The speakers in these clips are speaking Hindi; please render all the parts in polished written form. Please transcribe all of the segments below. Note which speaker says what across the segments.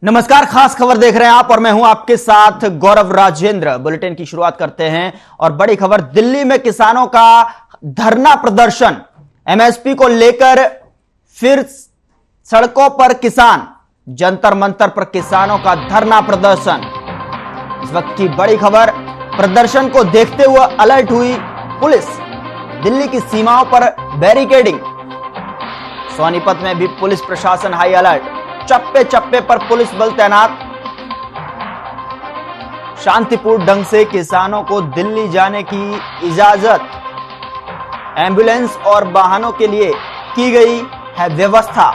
Speaker 1: नमस्कार, खास खबर देख रहे हैं आप और मैं हूं आपके साथ गौरव राजेंद्र। बुलेटिन की शुरुआत करते हैं और बड़ी खबर, दिल्ली में किसानों का धरना प्रदर्शन। एमएसपी को लेकर फिर सड़कों पर किसान, जंतर मंतर पर किसानों का धरना प्रदर्शन। इस वक्त की बड़ी खबर, प्रदर्शन को देखते हुए अलर्ट हुई पुलिस, दिल्ली की सीमाओं पर बैरिकेडिंग। सोनीपत में भी पुलिस प्रशासन हाई अलर्ट, चप्पे चप्पे पर पुलिस बल तैनात। शांतिपूर्ण ढंग से किसानों को दिल्ली जाने की इजाजत। एम्बुलेंस और वाहनों के लिए की गई है व्यवस्था।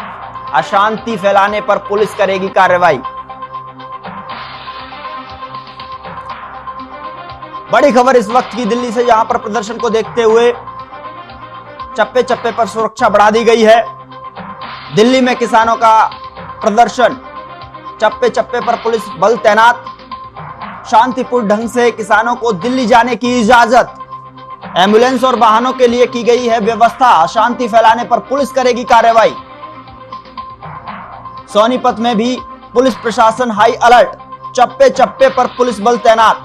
Speaker 1: अशांति फैलाने पर पुलिस करेगी कार्रवाई। बड़ी खबर इस वक्त की दिल्ली से, जहां पर प्रदर्शन को देखते हुए चप्पे चप्पे पर सुरक्षा बढ़ा दी गई है। दिल्ली में किसानों का प्रदर्शन, चप्पे चप्पे पर पुलिस बल तैनात। शांतिपूर्ण ढंग से किसानों को दिल्ली जाने की इजाजत। एम्बुलेंस और वाहनों के लिए की गई है व्यवस्था। अशांति फैलाने पर पुलिस करेगी कार्रवाई। सोनीपत में भी पुलिस प्रशासन हाई अलर्ट, चप्पे चप्पे पर पुलिस बल तैनात।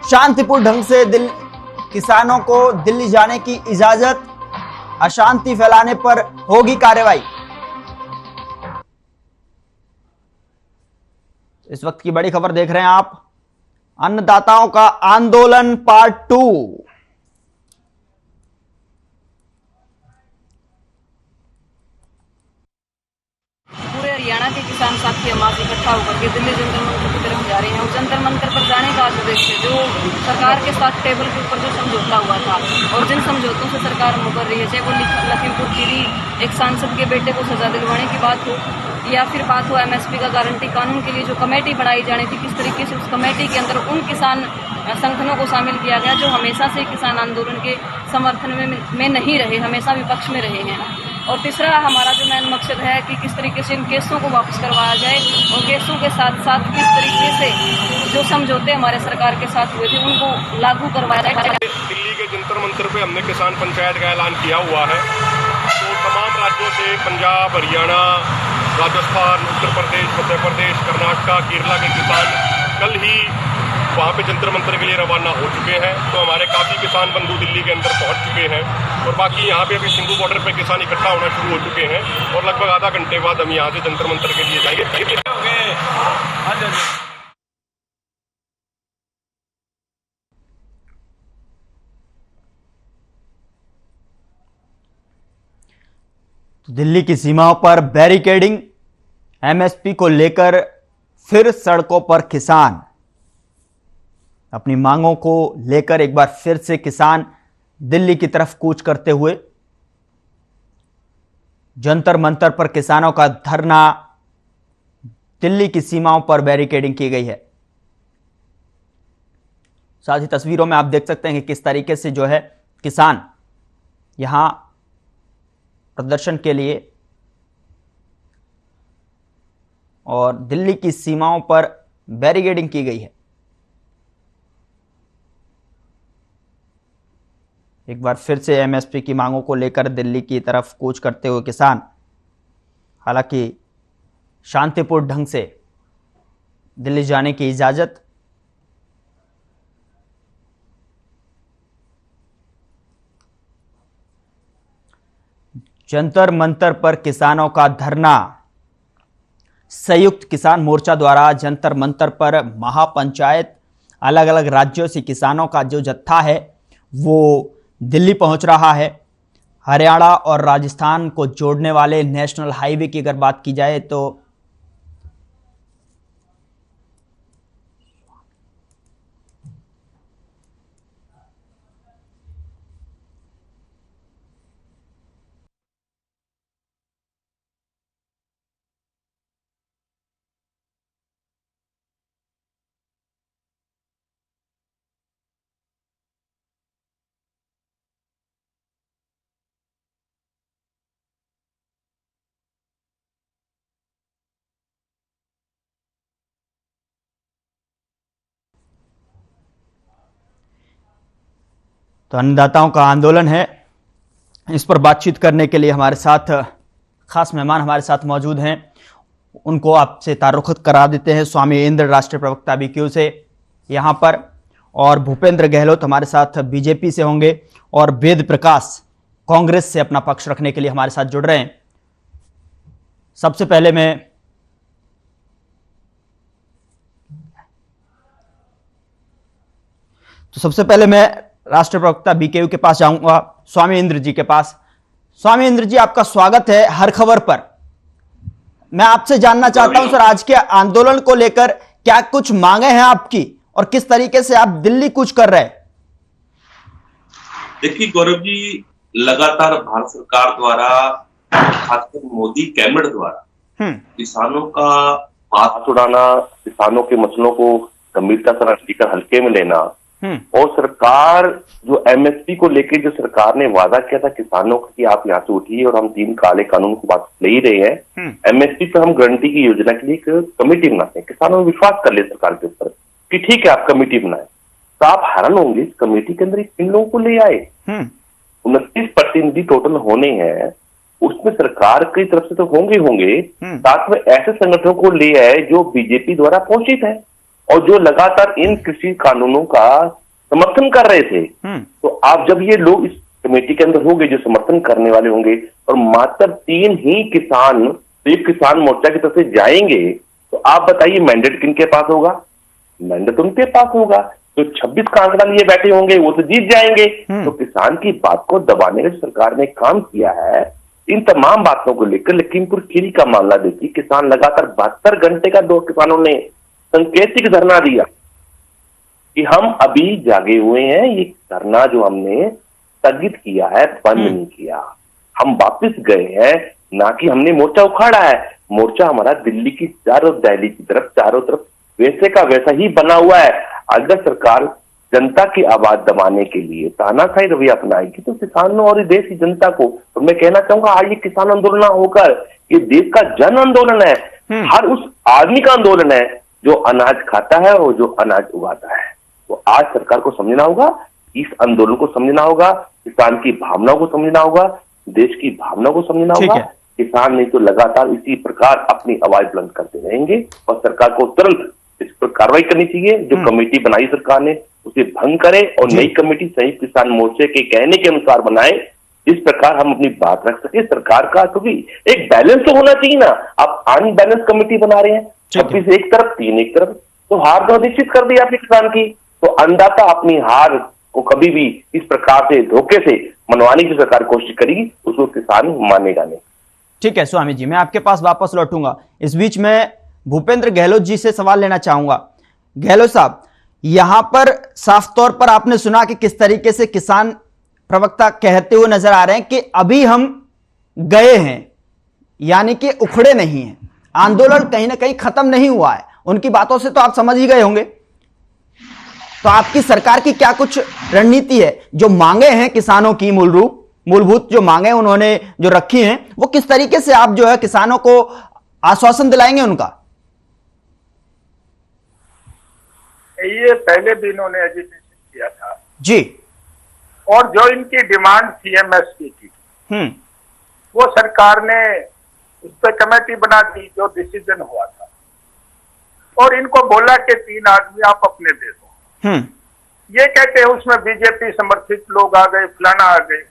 Speaker 1: शांतिपूर्ण ढंग से किसानों को दिल्ली जाने की इजाजत। अशांति फैलाने पर होगी कार्रवाई। इस वक्त की बड़ी खबर देख रहे हैं आप, अन्नदाताओं का आंदोलन पार्ट 2।
Speaker 2: पूरे हरियाणा के किसान साथी हम आज इकट्ठा होकर के दिल्ली जंतर मंतर की तरफ जा रहे हैं। और जंतर मंतर पर जाने का उद्देश्य जो सरकार के साथ टेबल के ऊपर जो समझौता हुआ था और जिन समझौतों से सरकार मुकर रही है, चाहे वो लखीमपुर खीरी एक सांसद के बेटे को सजा दिलवाने की बात हो या फिर बात हो एमएसपी का गारंटी कानून के लिए जो कमेटी बनाई जानी थी, किस तरीके से उस कमेटी के अंदर उन किसान संगठनों को शामिल किया गया जो हमेशा से किसान आंदोलन के समर्थन में नहीं रहे, हमेशा विपक्ष में रहे हैं। और तीसरा हमारा जो मेन मकसद है कि किस तरीके से इन केसों को वापस करवाया जाए और केसों के साथ साथ किस तरीके से जो समझौते हमारे सरकार के साथ हुए थे उनको लागू करवाया जाए।
Speaker 3: दिल्ली के जंतर मंतर पे हमने किसान पंचायत का ऐलान किया हुआ है। तो तमाम राज्यों से, पंजाब, हरियाणा, राजस्थान, उत्तर प्रदेश, मध्य प्रदेश, कर्नाटक, केरला के किसान कल ही वहाँ पे जंतर मंतर के लिए रवाना हो चुके हैं। तो हमारे काफ़ी किसान बंधु दिल्ली के अंदर पहुँच चुके हैं और बाकी यहाँ पे अभी सिंधु बॉर्डर पे किसान इकट्ठा होना शुरू हो चुके हैं और लगभग आधा घंटे बाद हम यहाँ से जंतर मंतर के लिए जाएंगे।
Speaker 1: दिल्ली की सीमाओं पर बैरिकेडिंग, एमएसपी को लेकर फिर सड़कों पर किसान। अपनी मांगों को लेकर एक बार फिर से किसान दिल्ली की तरफ कूच करते हुए। जंतर मंतर पर किसानों का धरना, दिल्ली की सीमाओं पर बैरिकेडिंग की गई है। साथ ही तस्वीरों में आप देख सकते हैं कि किस तरीके से जो है किसान यहां प्रदर्शन के लिए और दिल्ली की सीमाओं पर बैरिकेडिंग की गई है। एक बार फिर से एमएसपी की मांगों को लेकर दिल्ली की तरफ कूच करते हुए किसान, हालांकि शांतिपूर्ण ढंग से दिल्ली जाने की इजाजत। जंतर मंतर पर किसानों का धरना। संयुक्त किसान मोर्चा द्वारा जंतर मंतर पर महापंचायत, अलग अलग राज्यों से किसानों का जो जत्था है वो दिल्ली पहुंच रहा है। हरियाणा और राजस्थान को जोड़ने वाले नेशनल हाईवे की अगर बात की जाए तो अन्नदाताओं का आंदोलन है। इस पर बातचीत करने के लिए हमारे साथ खास मेहमान हमारे साथ मौजूद हैं। उनको आपसे तारुख करा देते हैं। स्वामी इंद्र राष्ट्रीय प्रवक्ता बीकेयू से यहाँ पर, और भूपेंद्र गहलोत हमारे साथ बीजेपी से होंगे, और वेद प्रकाश कांग्रेस से अपना पक्ष रखने के लिए हमारे साथ जुड़ रहे हैं। सबसे पहले मैं राष्ट्रीय प्रवक्ता बीकेयू के पास जाऊंगा, स्वामी इंद्र जी के पास। स्वामी इंद्र जी, आपका स्वागत है हर खबर पर। मैं आपसे जानना चाहता हूं सर, आज के आंदोलन को लेकर क्या कुछ मांगे हैं आपकी, और किस तरीके से आप दिल्ली कूच कर रहे हैं?
Speaker 4: देखिए गौरव जी, लगातार भारत सरकार द्वारा, खासकर मोदी कैबिनेट द्वारा किसानों का हाथ उड़ाना, किसानों के मसलों को गंभीरता से लेकर हल्के में लेना, और सरकार जो एमएसपी को लेकर जो सरकार ने वादा किया था किसानों का कि आप यहाँ से उठिए और हम 3 काले कानून की बात ले ही रहे हैं, एमएसपी पर हम गारंटी की योजना के लिए एक कमेटी बनाते हैं। किसानों में विश्वास कर ले सरकार के ऊपर कि ठीक है आप कमेटी बनाए, तो आप हैरान होंगे इस कमेटी के अंदर किन लोगों को ले आए। 29 प्रतिनिधि टोटल होने हैं, उसमें सरकार की तरफ से तो होंगे, साथ में ऐसे संगठनों को ले आए जो बीजेपी द्वारा पोषित है और जो लगातार इन कृषि कानूनों का समर्थन कर रहे थे। तो आप जब ये लोग इस कमेटी के अंदर होंगे जो समर्थन करने वाले होंगे, और मात्र 3 ही किसान संयुक्त किसान मोर्चा की तरफ से जाएंगे, तो आप बताइए मैंडेट किनके पास होगा? मैंडेट उनके पास होगा। तो 26 का आंकड़ा लिए बैठे होंगे वो तो जीत जाएंगे। तो किसान की बात को दबाने का जो सरकार ने काम किया है, इन तमाम बातों को लेकर लखीमपुर खीरी का मामला देखिए, किसान लगातार 72 घंटे का 2 किसानों ने संकेतिक धरना दिया कि हम अभी जागे हुए हैं, ये धरना जो हमने स्थगित किया है बंद नहीं किया, हम वापस गए हैं, ना कि हमने मोर्चा उखाड़ा है। मोर्चा हमारा दिल्ली की दिल्ली की तरफ चारों तरफ वैसे का वैसा ही बना हुआ है। अगर सरकार जनता की आवाज दबाने के लिए तानाशाही रवैया अपनाएगी तो किसानों और देश की जनता को, तो मैं कहना चाहूंगा आज ये किसान आंदोलन होकर ये देश का जन आंदोलन है, हर उस आदमी का आंदोलन है जो अनाज खाता है और जो अनाज उगाता है। तो आज सरकार को समझना होगा, इस आंदोलन को समझना होगा, किसान की भावनाओं को समझना होगा, देश की भावनाओं को समझना होगा। किसान नहीं तो लगातार इसी प्रकार अपनी आवाज बुलंद करते रहेंगे, और सरकार को तुरंत इस पर कार्रवाई करनी चाहिए। जो कमेटी बनाई सरकार ने उसे भंग करे और नई कमेटी संयुक्त किसान मोर्चे के कहने के अनुसार बनाए, इस प्रकार हम अपनी बात रख सके सरकार का। क्योंकि एक बैलेंस तो होना चाहिए ना, आप अनबैलेंस कमेटी बना रहे हैं, 26 एक तरफ 3 एक तरफ, तो हार तो निश्चित कर दी आपने किसान की। तो अन्नदाता अपनी हार को कभी भी इस प्रकार से धोखे से मनवाने की सरकार कोशिश करेगी, उसको किसान मानेगा नहीं।
Speaker 1: ठीक है स्वामी जी, मैं आपके पास वापस लौटूंगा। इस बीच में भूपेंद्र गहलोत जी से सवाल लेना चाहूंगा। गहलोत साहब, यहां पर साफ तौर पर आपने सुना कि किस तरीके से किसान प्रवक्ता कहते हुए नजर आ रहे हैं कि अभी हम गए हैं, यानी कि उखड़े नहीं हैं, आंदोलन कहीं ना कहीं खत्म नहीं हुआ है। उनकी बातों से तो आप समझ ही गए होंगे। तो आपकी सरकार की क्या कुछ रणनीति है? जो मांगे हैं किसानों की मूलभूत जो मांगे उन्होंने जो रखी हैं, वो किस तरीके से आप जो है किसानों को आश्वासन दिलाएंगे उनका?
Speaker 5: ये पहले भी इन्होंने एजिटेशन किया था
Speaker 1: जी,
Speaker 5: और जो इनकी डिमांड थी एमएसपी की, वो सरकार ने उस पर कमेटी बना दी जो डिसीजन हुआ था, और इनको बोला कि 3 आदमी आप अपने दे दो। ये कहते हैं उसमें बीजेपी समर्थित लोग आ गए, फलाना आ गए।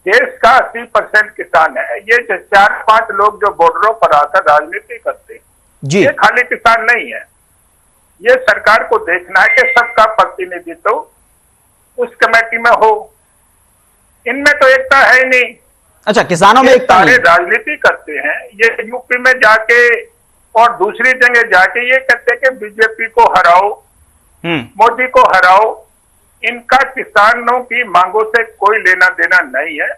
Speaker 5: देश का 80% किसान है। ये 4-5 लोग जो बॉर्डरों पर आकर राजनीति करते हैं, ये खाली किसान नहीं है। ये सरकार को देखना है कि सबका प्रतिनिधित्व उस कमेटी में हो। इनमें तो एकता है नहीं।
Speaker 1: अच्छा, किसानों में एकता
Speaker 5: सारे राजनीति करते हैं। ये यूपी में जाके और दूसरी जगह जाके ये कहते हैं कि बीजेपी को हराओ, मोदी को हराओ। इनका किसानों की मांगों से कोई लेना देना नहीं है।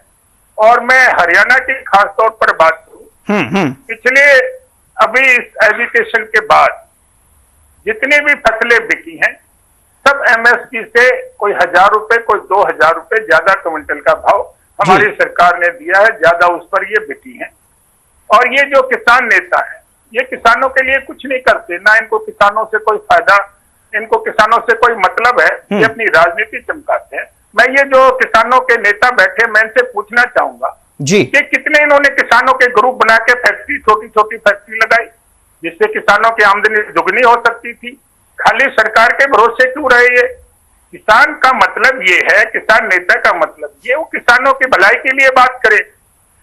Speaker 5: और मैं हरियाणा की खास तौर पर बात करूं, पिछले अभी इस एजुकेशन के बाद जितनी भी फसलें बिकी हैं, सब एमएसपी से कोई 1000 रुपए, कोई 2000 रुपए ज्यादा क्विंटल का भाव हमारी सरकार ने दिया है, ज्यादा उस पर ये बिकी है। और ये जो किसान नेता है, ये किसानों के लिए कुछ नहीं करते, ना इनको किसानों से कोई फायदा, इनको किसानों से कोई मतलब है। ये अपनी राजनीति चमकाते हैं। मैं ये जो किसानों के नेता बैठे, मैं इनसे पूछना चाहूंगा
Speaker 1: जी
Speaker 5: कि कितने इन्होंने किसानों के ग्रुप बना के फैक्ट्री, छोटी छोटी फैक्ट्री लगाई जिससे किसानों की आमदनी दुगनी हो सकती थी। खाली सरकार के भरोसे क्यों रहे? ये किसान का मतलब ये है, किसान नेता का मतलब ये वो किसानों की भलाई के लिए बात करे।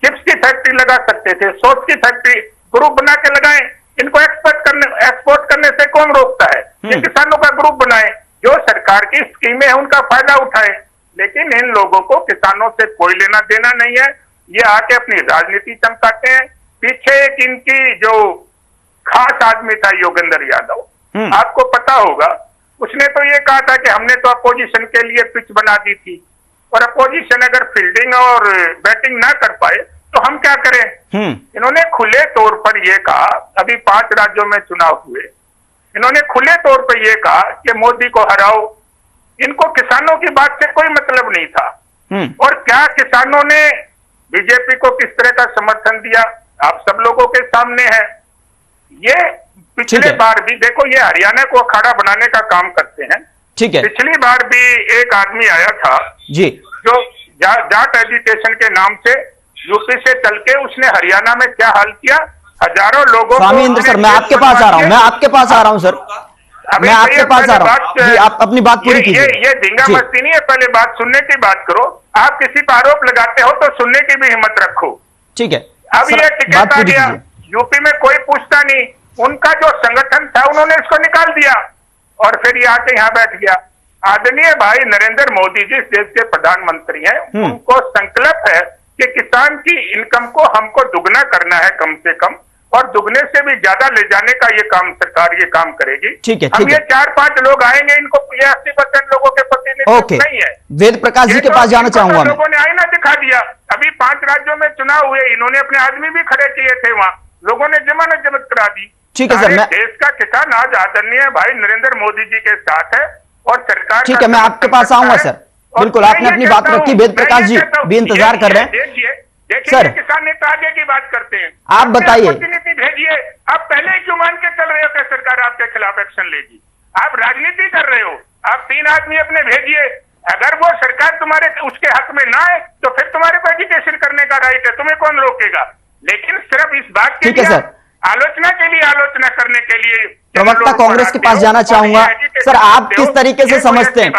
Speaker 5: चिप्स की फैक्ट्री लगा सकते थे, सोच की फैक्ट्री ग्रुप बना के लगाएं। इनको एक्सपोर्ट करने से कौन रोकता है? ये किसानों का ग्रुप बनाए, जो सरकार की स्कीमें है उनका फायदा उठाए। लेकिन इन लोगों को किसानों से कोई लेना देना नहीं है। ये आके अपनी राजनीति चमकाते हैं। पीछे एक इनकी जो खास आदमी था योगेंद्र यादव, आपको पता होगा, उसने तो ये कहा था कि हमने तो अपोजिशन के लिए पिच बना दी थी, और अपोजिशन अगर फील्डिंग और बैटिंग ना कर पाए तो हम क्या करें। इन्होंने खुले तौर पर यह कहा, अभी 5 राज्यों में चुनाव हुए, इन्होंने खुले तौर पर यह कहा कि मोदी को हराओ। इनको किसानों की बात से कोई मतलब नहीं था। और क्या किसानों ने बीजेपी को किस तरह का समर्थन दिया आप सब लोगों के सामने है। ये पिछले बार भी देखो, ये हरियाणा को अखाड़ा बनाने का काम करते हैं।
Speaker 1: ठीक है,
Speaker 5: पिछली बार भी एक आदमी आया था
Speaker 1: जी,
Speaker 5: जो जाट एजुकेशन के नाम से यूपी से चल के उसने हरियाणा में क्या हाल किया, हजारों लोगों
Speaker 1: स्वामी इंद्र सर, मैं आपके पास आ रहा हूं, मैं आपके पास आ रहा हूं सर, मैं आपके पास आ रहा हूं जी, आप अपनी बात पूरी कीजिए।
Speaker 5: ये झींगा मस्ती नहीं है, पहले बात सुनने की बात करो। आप किसी पर आरोप लगाते हो तो सुनने की भी हिम्मत रखो।
Speaker 1: ठीक है,
Speaker 5: अब ये टिकट आ गया, यूपी में कोई पूछता नहीं, उनका जो संगठन था उन्होंने इसको निकाल दिया और फिर ये आके यहाँ बैठ गया। आदरणीय भाई नरेंद्र मोदी जी इस देश के प्रधानमंत्री हैं, उनको संकल्प है कि किसान की इनकम को हमको दुगना करना है कम से कम, और दुगने से भी ज्यादा ले जाने का ये काम सरकार ये काम करेगी।
Speaker 1: ठीक है,
Speaker 5: हम ये 4-5 लोग आएंगे, इनको ये 80% लोगों के प्रतिनिधित्व नहीं है।
Speaker 1: वेद प्रकाश जी के पास जाना चाहूंगा।
Speaker 5: लोगों ने आईना दिखा दिया। अभी 5 राज्यों में चुनाव हुए, इन्होंने अपने आदमी भी खड़े किए थे वहां, लोगों ने जमानत जब्त करा दी।
Speaker 1: ठीक है सर, मैं
Speaker 5: देश का किसान आज आदरणीय भाई नरेंद्र मोदी जी के साथ है और सरकार।
Speaker 1: ठीक है, मैं आपके पास आऊंगा सर, बिल्कुल आपने अपनी बात रखी। वेद प्रकाश जी भी इंतजार कर रहे हैं।
Speaker 5: देखिए
Speaker 1: सर,
Speaker 5: किसान नेता आगे की बात करते हैं,
Speaker 1: आप बताइए,
Speaker 5: प्रतिनिधि भेजिए। आप पहले क्यों मान के चल रहे हो कि सरकार आपके खिलाफ एक्शन लेगी? आप राजनीति कर रहे हो। आप 3 आदमी अपने भेजिए, अगर वो सरकार तुम्हारे उसके हक में ना है तो फिर तुम्हारे को एजुकेशन करने का राइट है, तुम्हें कौन रोकेगा। लेकिन सिर्फ इस बात के लिए आलोचना के लिए, आलोचना करने के लिए
Speaker 1: प्रवक्ता कांग्रेस के पास जाना चाहूंगा। सर, आप किस तरीके से समझते हैं,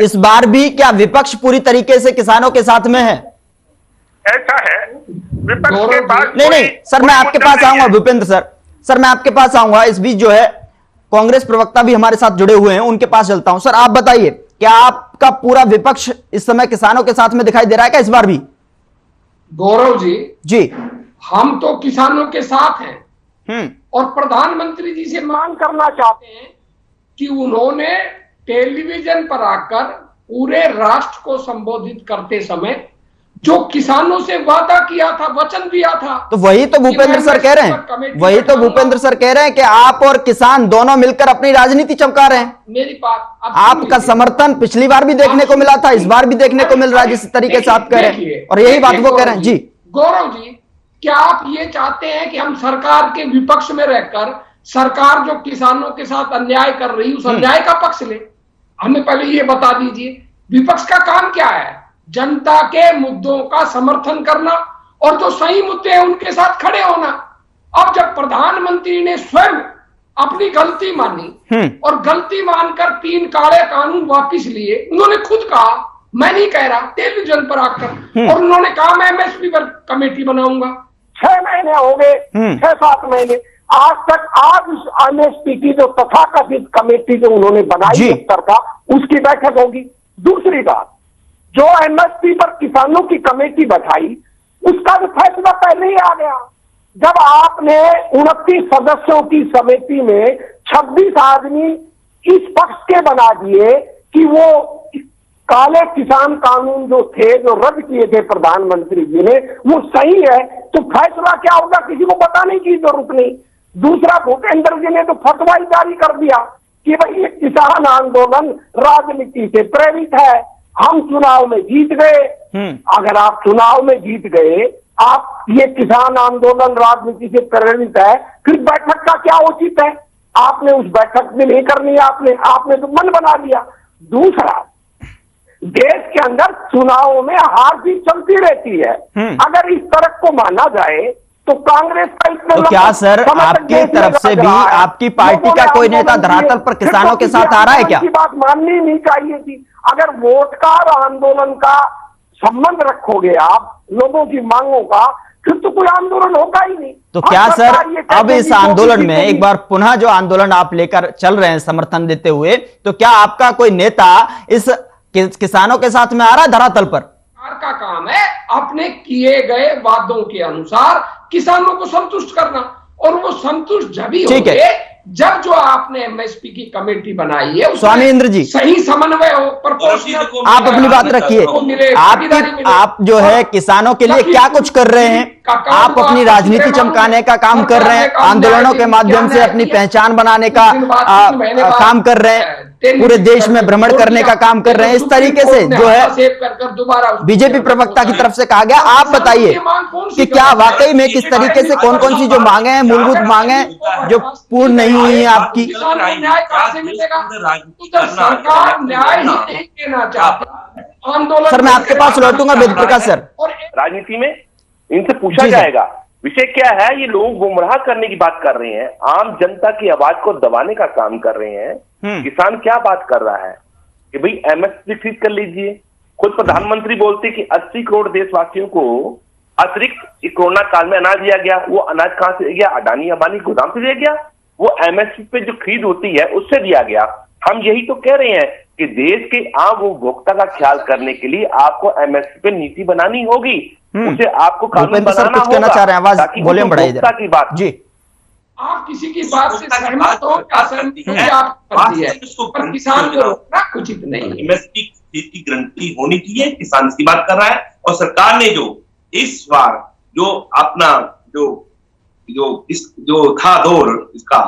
Speaker 1: इस बार भी क्या विपक्ष पूरी तरीके से किसानों के साथ में है?
Speaker 5: ऐसा है, विपक्ष के पास
Speaker 1: नहीं सर, मैं आपके पास आऊंगा भूपेंद्र सर, मैं आपके पास आऊंगा। इस बीच जो है कांग्रेस प्रवक्ता भी हमारे साथ जुड़े हुए हैं, उनके पास चलता हूं। सर, आप बताइए, क्या आपका पूरा विपक्ष इस समय किसानों के साथ में दिखाई दे रहा है क्या इस बार भी?
Speaker 6: गौरव जी,
Speaker 1: हम
Speaker 6: तो किसानों के साथ हैं और प्रधानमंत्री जी से मांग करना चाहते हैं कि उन्होंने टेलीविजन पर आकर पूरे राष्ट्र को संबोधित करते समय जो किसानों से वादा किया था, वचन दिया था,
Speaker 1: तो वही तो भूपेंद्र सर कह रहे हैं, वही तो भूपेंद्र सर कह रहे हैं कि आप और किसान दोनों मिलकर अपनी राजनीति चमका रहे हैं।
Speaker 6: मेरी बात
Speaker 1: आपका समर्थन पिछली बार भी देखने को मिला था, इस बार भी देखने को मिल रहा है जिस तरीके से आप कह रहे हैं, और यही बात वो कह रहे हैं। जी
Speaker 6: गौरव जी, क्या आप ये चाहते हैं कि हम सरकार के विपक्ष में रहकर सरकार जो किसानों के साथ अन्याय कर रही है उस अन्याय का पक्ष ले? हमें पहले ये बता दीजिए, विपक्ष का काम क्या है? जनता के मुद्दों का समर्थन करना और जो सही मुद्दे हैं उनके साथ खड़े होना। अब जब प्रधानमंत्री ने स्वयं अपनी गलती मानी और गलती मानकर 3 काले कानून वापस लिए, उन्होंने खुद कहा, मैं नहीं कह रहा, टेलीविजन पर आकर, और उन्होंने कहा मैं एमएसपी पर कमेटी बनाऊंगा। 6 महीने हो गए, 6-7 महीने, आज तक आज उस एमएसपी की जो तथाकथित कमेटी जो उन्होंने बनाई उत्तर का, उसकी बैठक होगी। दूसरी बात, जो एमएसपी पर किसानों की कमेटी बैठाई उसका भी फैसला पहले ही आ गया। जब आपने 29 सदस्यों की समिति में 26 आदमी इस पक्ष के बना दिए कि वो काले किसान कानून जो थे, जो रद्द किए थे प्रधानमंत्री जी ने, वो सही है, तो फैसला क्या होगा किसी को बताने की जरूरत नहीं। दूसरा, भूपेंद्र जी ने तो फतवा ही जारी कर दिया कि भाई ये किसान आंदोलन राजनीति से प्रेरित है, हम चुनाव में जीत गए। अगर आप चुनाव में जीत गए, आप ये किसान आंदोलन राजनीति से प्रेरित है, फिर बैठक का क्या उचित है? आपने उस बैठक में नहीं करनी, आपने तो मन बना लिया। दूसरा,
Speaker 5: देश के अंदर चुनावों में हार भी चलती रहती है। अगर इस तरफ को माना जाए तो कांग्रेस का इतना
Speaker 1: तो क्या सर आपकी तरफ से भी आपकी पार्टी का कोई नेता धरातल पर किसानों के साथ आ रहा है क्या?
Speaker 5: बात माननी नहीं चाहिए थी। अगर वोट का और आंदोलन का संबंध रखोगे आप लोगों की मांगों का, फिर तो कोई आंदोलन होगा ही नहीं।
Speaker 1: तो क्या सर अब इस आंदोलन में एक बार पुनः जो आंदोलन आप लेकर चल रहे हैं समर्थन देते हुए, तो क्या आपका कोई नेता इस किसानों के साथ में आ रहा है धरातल पर?
Speaker 6: सरकार का काम है अपने किए गए वादों के अनुसार किसानों को संतुष्ट करना, और वो संतुष्ट जब ही होंगे जब जो आपने एमएसपी की कमेटी बनाई है
Speaker 1: स्वामी इंद्र जी
Speaker 6: सही समन्वय हो, प्रोपोर्शनल।
Speaker 1: आप अपनी बात रखिए। आप जो है किसानों के लिए क्या कुछ कर रहे हैं? आप अपनी राजनीति चमकाने का काम कर रहे हैं, आंदोलनों के माध्यम से अपनी पहचान बनाने का काम कर रहे हैं, पूरे देश में भ्रमण करने का काम कर रहे हैं। इस तरीके से जो है बीजेपी प्रवक्ता की तरफ से कहा गया। आप बताइए कि क्या वाकई में किस तरीके से कौन कौन सी जो मांगे हैं, मूलभूत मांगे हैं जो पूर्ण नहीं हुई है आपकी?
Speaker 6: न्याय कहां से मिलेगा? सरकार न्याय ही नहीं देना चाहती। आंदोलन
Speaker 1: सर मैं आपके पास लौटूंगा वेद प्रकाश सर।
Speaker 4: राजनीति में इनसे पूछा जाएगा विषय क्या है। ये लोग गुमराह करने की बात कर रहे हैं, आम जनता की आवाज को दबाने का काम कर रहे हैं। किसान क्या बात कर रहा है कि भाई एमएसपी ठीक कर लीजिए। खुद प्रधानमंत्री बोलते कि 80 करोड़ देशवासियों को अतिरिक्त कोरोना काल में अनाज दिया गया। वो अनाज कहां से दिया गया? अडानी अंबानी गोदाम से दिया गया। वो एमएसपी पे जो खरीद होती है उससे दिया गया। हम यही तो कह रहे हैं कि देश के आम उपभोक्ता का ख्याल करने के लिए आपको एमएसपी पे नीति बनानी होगी, उसे आपको कानून बनाना होगा।
Speaker 1: कहना चाह रहे हैं, आवाज वॉल्यूम बढ़ाइए
Speaker 4: की बात
Speaker 1: जी।
Speaker 6: आप किसी की बात से सहमत हो क्या सहमति आप करती है, पर किसान को रोकना उचित नहीं है।
Speaker 4: एमएसपी की गारंटी होनी चाहिए, किसान की बात कर रहा है। और सरकार ने जो इस बार जो अपना जो था दौर इसका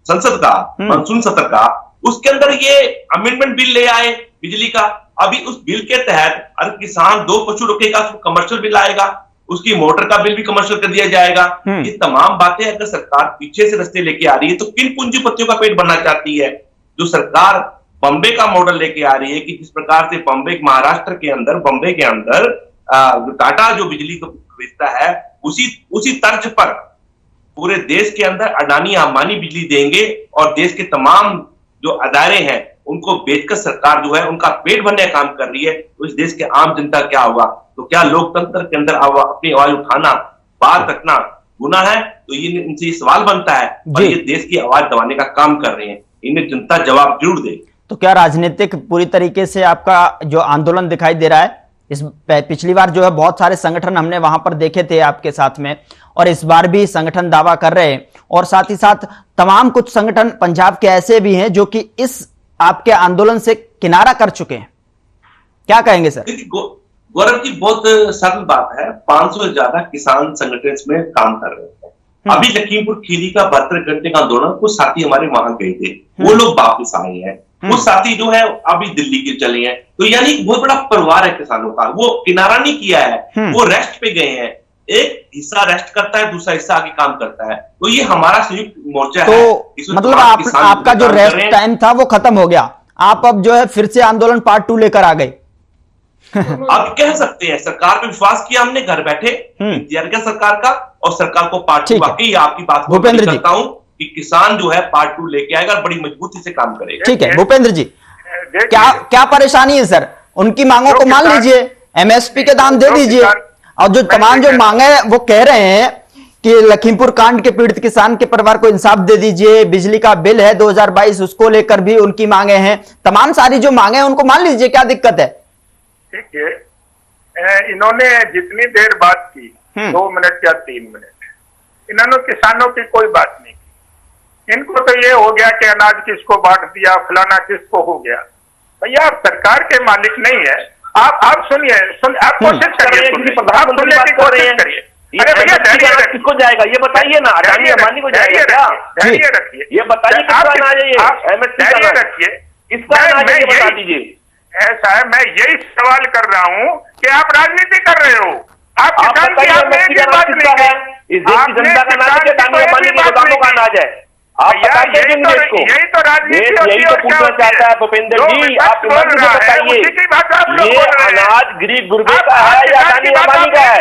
Speaker 4: संसद का मानसून सत्र का, उसके अंदर ये अमेंडमेंट बिल ले आए बिजली का। अभी उस बिल के तहत अगर किसान 2 पशु रखेगा तो कमर्शियल बिल आएगा, उसकी मोटर का बिल भी कमर्शियल कर दिया जाएगा। ये तमाम बातें अगर सरकार पीछे से रस्ते लेके आ रही है तो किन पूंजीपतियों का पेट भरना चाहती है? जो सरकार बॉम्बे का मॉडल लेके आ रही है कि जिस प्रकार से बॉम्बे महाराष्ट्र के अंदर बॉम्बे के अंदर टाटा जो बिजली को बेचता है उसी तर्ज पर पूरे देश के अंदर अडानी अंबानी बिजली देंगे और देश के तमाम जो अदारे हैं उनको बेचकर सरकार जो है उनका पेट भरने का काम कर रही है। तो इस देश के आम जनता क्या होगा? तो क्या लोकतंत्र के अंदर अपनी आवाज उठाना, बात रखना गुनाह है? तो ये इनसे सवाल बनता है और ये देश की आवाज दबाने का काम कर रहे हैं। इन्हें जनता जवाब जरूर दे।
Speaker 1: तो क्या राजनीतिक पूरी तरीके से आपका जो आंदोलन दिखाई दे रहा है? इस पिछली बार जो है बहुत सारे संगठन हमने वहां पर देखे थे आपके साथ में, और इस बार भी संगठन दावा कर रहे हैं, और साथ ही साथ तमाम कुछ संगठन पंजाब के ऐसे भी हैं जो कि इस आपके आंदोलन से किनारा कर चुके हैं। क्या कहेंगे सर?
Speaker 4: गौरव की बहुत सरल बात है, 500 से ज्यादा किसान संगठन इसमें काम कर रहे हैं। अभी लखीमपुर खीरी का 72 घंटे का आंदोलन कुछ साथी हमारे वहां गए थे, वो लोग वापस आए हैं। वो साथी जो है अभी दिल्ली के चले हैं। तो यानी बहुत बड़ा परिवार है किसानों का, वो किनारा नहीं किया है, वो रेस्ट पे गए हैं। एक हिस्सा रेस्ट करता है, दूसरा हिस्सा आगे काम करता है। तो ये हमारा संयुक्त मोर्चा है।
Speaker 1: मतलब आपका जो रेस्ट टाइम था वो खत्म हो गया, आप अब जो है फिर से आंदोलन पार्ट 2 लेकर आ गए।
Speaker 4: आप कह सकते हैं सरकार पे विश्वास किया हमने, घर बैठे इंतजार किया सरकार का, और सरकार को पार्ट 2 वाकई आपकी बात को
Speaker 1: भूपेंद्र जी
Speaker 4: करता हूं कि किसान जो है पार्ट 2 लेके आएगा, बड़ी मजबूती से काम करेगा।
Speaker 1: ठीक है भूपेंद्र जी, क्या परेशानी है सर? उनकी मांगों को मान लीजिए, एमएसपी के दाम दे दीजिए, और जो तमाम जो मांगे वो कह रहे हैं कि लखीमपुर कांड के पीड़ित किसान के परिवार को इंसाफ दे दीजिए, बिजली का बिल है 2022 उसको लेकर भी उनकी मांगे हैं, तमाम सारी जो मांगे हैं उनको मान लीजिए, क्या दिक्कत है?
Speaker 5: ठीक है, इन्होंने जितनी देर बात की 2 मिनट या 3 मिनट, इन्होंने किसानों की कोई बात नहीं की। इनको तो ये हो गया कि अनाज किसको बांट दिया, फलाना किसको हो गया। भैया आप सरकार के मालिक नहीं है। आप सुनिए, आप कोशिश करिए, आप सुनने की कोशिश करिए। अरे भैया
Speaker 4: किसको जाएगा ये बताइए ना, अडानी अंबानी को जाएगा क्या?
Speaker 5: धैर्य रखिए,
Speaker 4: ये बताइए
Speaker 5: धैर्य रखिए,
Speaker 4: इसका बता दीजिए।
Speaker 5: ऐसा है, मैं यही सवाल कर रहा हूँ कि आप राजनीति कर रहे हो, आप किसान की आप एक भी बात नहीं है।
Speaker 4: इस देश की जनता का नाज है, अडानी अंबानी के गोदामों का अनाज है। आप बताते हैं देश को,
Speaker 5: यही तो राजनीति होती है।
Speaker 4: यही तो पूछना चाहता है भूपेंद्र जी, आप बताइए ये अनाज गरीब गुरबे का है या अदानी अंबानी का है?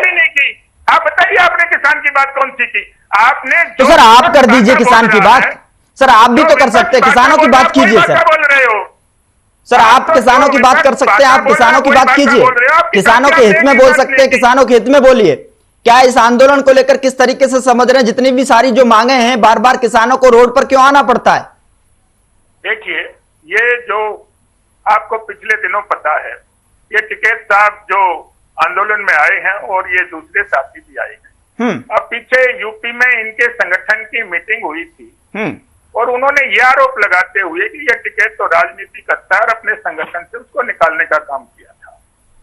Speaker 5: आप बताइए आपने किसान की बात कौन सी की? आपने
Speaker 1: तो सर आप कर दीजिए किसान की बात, सर आप भी तो कर सकते हैं, किसानों की बात कीजिए सर।
Speaker 5: बोल रहे हो
Speaker 1: सर आप किसानों की बात कर सकते हैं, आप किसानों की बात कीजिए, किसानों के हित में बोल सकते हैं, किसानों के हित में बोलिए। क्या इस आंदोलन को लेकर किस तरीके से समझ रहे हैं? जितनी भी सारी जो मांगे हैं, बार बार किसानों को रोड पर क्यों आना पड़ता है?
Speaker 5: देखिए, ये जो आपको पिछले दिनों पता है, ये टिकैत साहब जो आंदोलन में आए हैं और ये दूसरे साथी भी आए हैं। अब पीछे यूपी में इनके संगठन की मीटिंग हुई थी और उन्होंने ये आरोप लगाते हुए कि ये टिकैत तो राजनीति करता है और अपने संगठन से उसको निकालने का काम किया था।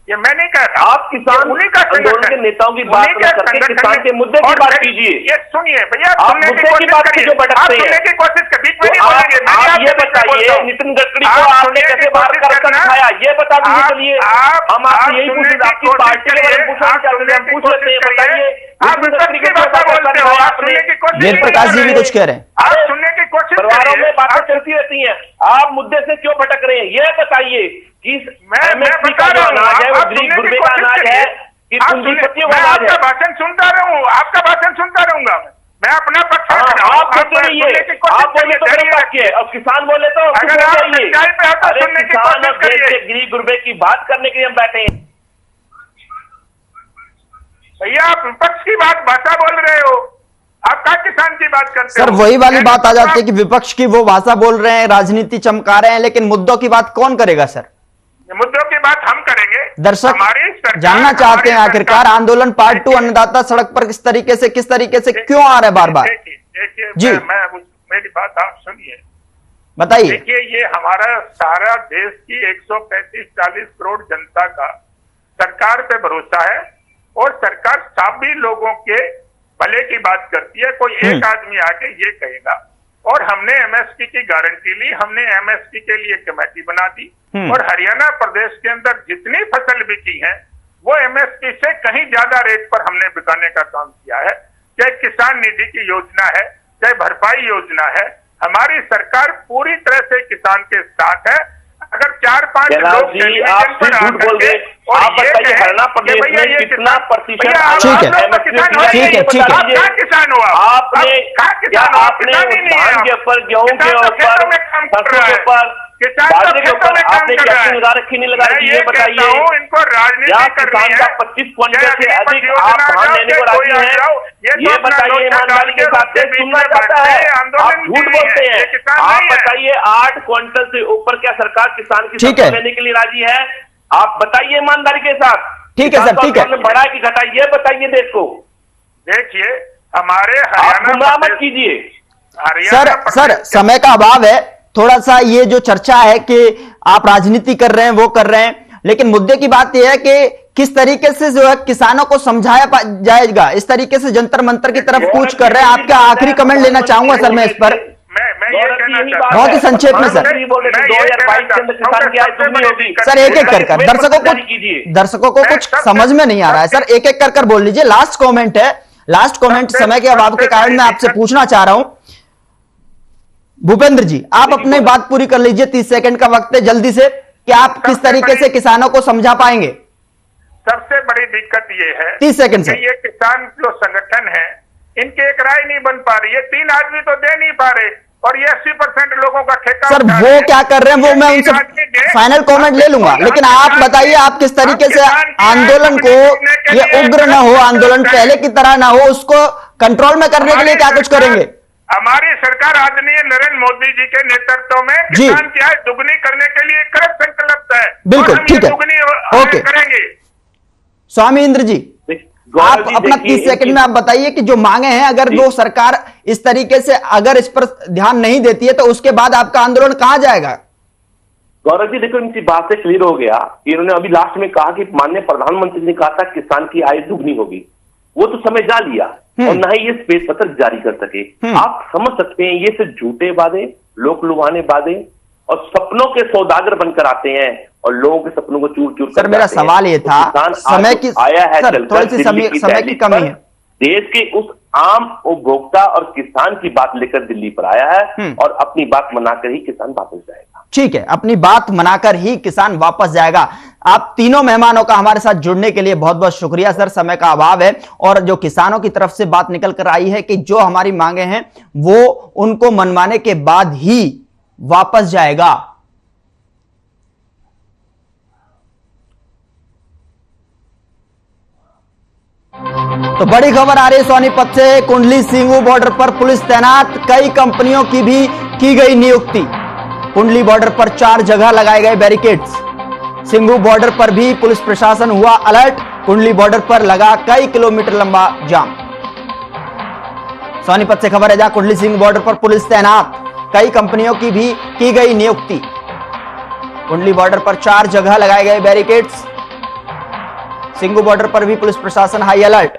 Speaker 5: ये मैं नहीं कह रहा,
Speaker 4: आप किसान आंदोलन के नेताओं की बात करके किसान के मुद्दे की बात कीजिए।
Speaker 5: ये सुनिए भैया,
Speaker 4: आप मुद्दे की बात कीजिए, भटकते हैं।
Speaker 5: सुनने की कोशिश कर, बीच में नहीं बोलेंगे।
Speaker 4: आप ये बताइए नितिन गडकरी को आपने कैसे बाहर कर दिखाया, ये बता दीजिए। चलिए हम आपसे यही पूछ रहे, आपकी पार्टी के बारे में पूछना चाहते हैं, हम पूछ लेते हैं, बताइए
Speaker 5: आप गडकरी की बात बोलते हो, आप सुनने की कोशिश,
Speaker 1: वेद प्रकाश जी भी कुछ कह रहे हैं।
Speaker 5: आप सुनने की कोशिश,
Speaker 4: परिवारों में बातें चलती रहती हैं, आप मुद्दे से क्यों भटक रहे हैं? ये बताइए कि MSP का जो अनाज है वो गरीब गुरबे का अनाज है कि पूंजीपतियों का अनाज है?
Speaker 5: आपका भाषण सुनता रहूं, आपका भाषण सुनता रहूंगा मैं अपना पक्ष
Speaker 4: आप बोलते रहिए, आप बोले तो गलत वाक्य है और किसान बोले तो
Speaker 5: अगर आप सच्चाई पे हो तो सुनने की
Speaker 4: किसान
Speaker 5: कोशिश
Speaker 4: और देश
Speaker 5: करिए।
Speaker 4: के गरीब गुरबे की बात करने के लिए हम बैठे हैं।
Speaker 5: भैया आप विपक्ष की बात भाषा बोल रहे हो, आप क्या किसान की बात करते
Speaker 1: सर
Speaker 5: हो?
Speaker 1: वही वाली बात आ जाती है कि विपक्ष की वो भाषा बोल रहे हैं, राजनीति चमका रहे हैं, लेकिन मुद्दों की बात कौन करेगा सर?
Speaker 5: मुद्दों की बात हम करेंगे।
Speaker 1: दर्शक जानना चाहते हैं आखिरकार आंदोलन पार्ट 2 अन्नदाता सड़क पर किस तरीके से क्यों आ रहे हैं बार बार?
Speaker 5: देखिए
Speaker 1: जी
Speaker 5: मेरी बात आप सुनिए,
Speaker 1: बताइए।
Speaker 5: देखिए ये हमारा सारा देश की 135-40 करोड़ जनता का सरकार पे भरोसा है और सरकार सभी लोगों के भले की बात करती है। कोई एक आदमी आके ये कहेगा, और हमने MSP की गारंटी ली, हमने MSP के लिए कमेटी बना दी और हरियाणा प्रदेश के अंदर जितनी फसल बिकी है वो MSP से कहीं ज्यादा रेट पर हमने बिकाने का काम किया है। चाहे किसान निधि की योजना है, चाहे भरपाई योजना है, हमारी सरकार पूरी तरह से किसान के साथ है। अगर 4-5 लोग टेलीविजन पर आकर
Speaker 4: आप बताइए हरियाणा प्रदेश में कितना प्रतिशत
Speaker 1: ठीक है
Speaker 5: क्या किसान हुआ?
Speaker 4: आपने धान के ऊपर, गेहूं के ऊपर, सरसों के ऊपर, बाजरे के ऊपर आपने क्या निगाह रखी नहीं लगाई? ये बताइए,
Speaker 5: इनको राजनीति
Speaker 4: किसान का 25 क्विंटल से अधिक आप धान लेने को राजी हैं? ये बताइए ईमानदारी के साथ से, सुनना चाहता है, आप झूठ बोलते हैं। आप बताइए 8 क्विंटल से ऊपर क्या सरकार किसान की फसल लेने के लिए राजी है? आप बताइए ईमानदारी के साथ।
Speaker 1: ठीक है सर, ठीक है,
Speaker 4: बढ़ा की घटा, ये बताइए देश को।
Speaker 5: देखिए हमारे
Speaker 4: आप गुमराह मत कीजिए
Speaker 1: सर समय का अभाव है, थोड़ा सा ये जो चर्चा है कि आप राजनीति कर रहे हैं वो कर रहे हैं, लेकिन मुद्दे की बात यह है कि किस तरीके से जो है किसानों को समझाया जाएगा। इस तरीके से जंतर मंतर की तरफ कूच कर रहे हैं। आपका आखिरी कमेंट लेना चाहूंगा सर मैं इस पर, बहुत ही संक्षेप में सर।
Speaker 4: 2022 के अंदर किसान की आय दुगनी होगी।
Speaker 1: सर एक एक कर दर्शकों को कुछ समझ में नहीं आ रहा है सर, एक एक कर बोल लीजिए। लास्ट कमेंट है, लास्ट कमेंट समय के अभाव के कारण मैं आपसे पूछना चाह रहा हूं। भूपेंद्र जी आप अपनी बात पूरी कर लीजिए, 30 सेकंड का वक्त है, जल्दी से, कि आप किस तरीके से किसानों को समझा पाएंगे?
Speaker 5: सबसे बड़ी दिक्कत ये है
Speaker 1: 30 सेकंड से,
Speaker 5: ये किसान जो संगठन है इनकी एक राय नहीं बन पा रही है। 3 आदमी तो दे नहीं पा रहे और ये 80% लोगों का ठेका
Speaker 1: सर वो क्या कर रहे हैं वो मैं उनसे फाइनल कमेंट ले लूंगा, लेकिन आप बताइए आप किस तरीके से आंदोलन को, ये उग्र ना हो आंदोलन, पहले की तरह ना हो, उसको कंट्रोल में करने के लिए क्या कुछ करेंगे?
Speaker 5: हमारी सरकार आदरणीय नरेंद्र मोदी जी के नेतृत्व में किसान की आय दुगनी करने के लिए कृत संकल्प है।
Speaker 1: बिल्कुल ठीक है, ओके
Speaker 5: करेंगे।
Speaker 1: स्वामी इंद्र जी आप अपना 30 सेकंड में आप बताइए कि जो मांगे हैं, अगर वो सरकार इस तरीके से अगर इस पर ध्यान नहीं देती है तो उसके बाद आपका आंदोलन कहां जाएगा?
Speaker 4: गौरव जी देखो, इनकी बात से क्लियर हो गया। इन्होंने अभी लास्ट में कहा कि माननीय प्रधानमंत्री ने कहा था किसान की आय दुगनी होगी, वो तो समय जा लिया और ना ही ये श्वेत पत्र जारी कर सके। आप समझ सकते हैं ये सिर्फ झूठे वादे, लोक लुभाने वादे और सपनों के सौदागर बनकर आते हैं और लोगों के सपनों को चूर चूर कर।
Speaker 1: सर मेरा सवाल ये था, समय की
Speaker 4: आया है
Speaker 1: थोड़ी सी समय की कमी है।
Speaker 4: देश के उस आम उपभोक्ता और किसान की बात लेकर दिल्ली पर आया है और अपनी बात मनाकर ही किसान वापस जाएगा।
Speaker 1: ठीक है, अपनी बात मनाकर ही किसान वापस जाएगा। आप तीनों मेहमानों का हमारे साथ जुड़ने के लिए बहुत बहुत शुक्रिया सर, समय का अभाव है और जो किसानों की तरफ से बात निकल कर आई है कि जो हमारी मांगे हैं वो उनको मनवाने के बाद ही वापस जाएगा। तो बड़ी खबर आ रही है सोनीपत से, कुंडली सिंगू बॉर्डर पर पुलिस तैनात, कई कंपनियों की भी की गई नियुक्ति। कुंडली बॉर्डर पर 4 जगह लगाए गए बैरिकेड्स। सिंगू बॉर्डर पर भी पुलिस प्रशासन हुआ अलर्ट, कुंडली बॉर्डर पर लगा कई किलोमीटर लंबा जाम। सोनीपत से खबर है जहां कुंडली सिंगू बॉर्डर पर पुलिस तैनात, कई कंपनियों की भी की गई नियुक्ति। कुंडली बॉर्डर पर 4 जगह लगाए गए बैरिकेड्स। सिंगू बॉर्डर पर भी पुलिस प्रशासन हाई अलर्ट।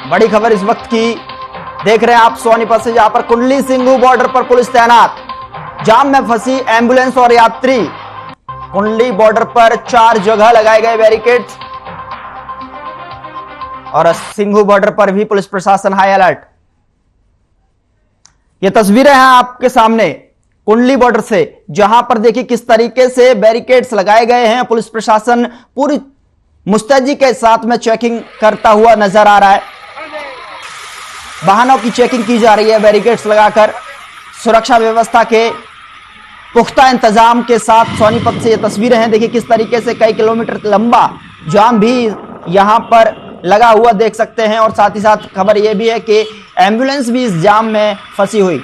Speaker 1: बड़ी खबर इस वक्त की देख रहे हैं आप सोनीपत से, जहां पर कुंडली सिंगू बॉर्डर पर पुलिस तैनात, जाम में फंसी एम्बुलेंस और यात्री। कुंडली बॉर्डर पर 4 जगह लगाए गए बैरिकेड्स और सिंगू बॉर्डर पर भी पुलिस प्रशासन हाई अलर्ट। ये तस्वीरें हैं आपके सामने कुंडली बॉर्डर से, जहां पर देखिए किस तरीके से बैरिकेड्स लगाए गए हैं। पुलिस प्रशासन पूरी मुस्तैदी के साथ में चेकिंग करता हुआ नजर आ रहा है। वाहनों की चेकिंग की जा रही है बैरिकेड्स लगाकर। सुरक्षा व्यवस्था के पुख्ता इंतजाम के साथ सोनीपत से ये तस्वीरें हैं। देखिए किस तरीके से कई किलोमीटर लंबा जाम भी यहां पर लगा हुआ देख सकते हैं और साथ ही साथ खबर यह भी है कि एम्बुलेंस भी इस जाम में फंसी हुई।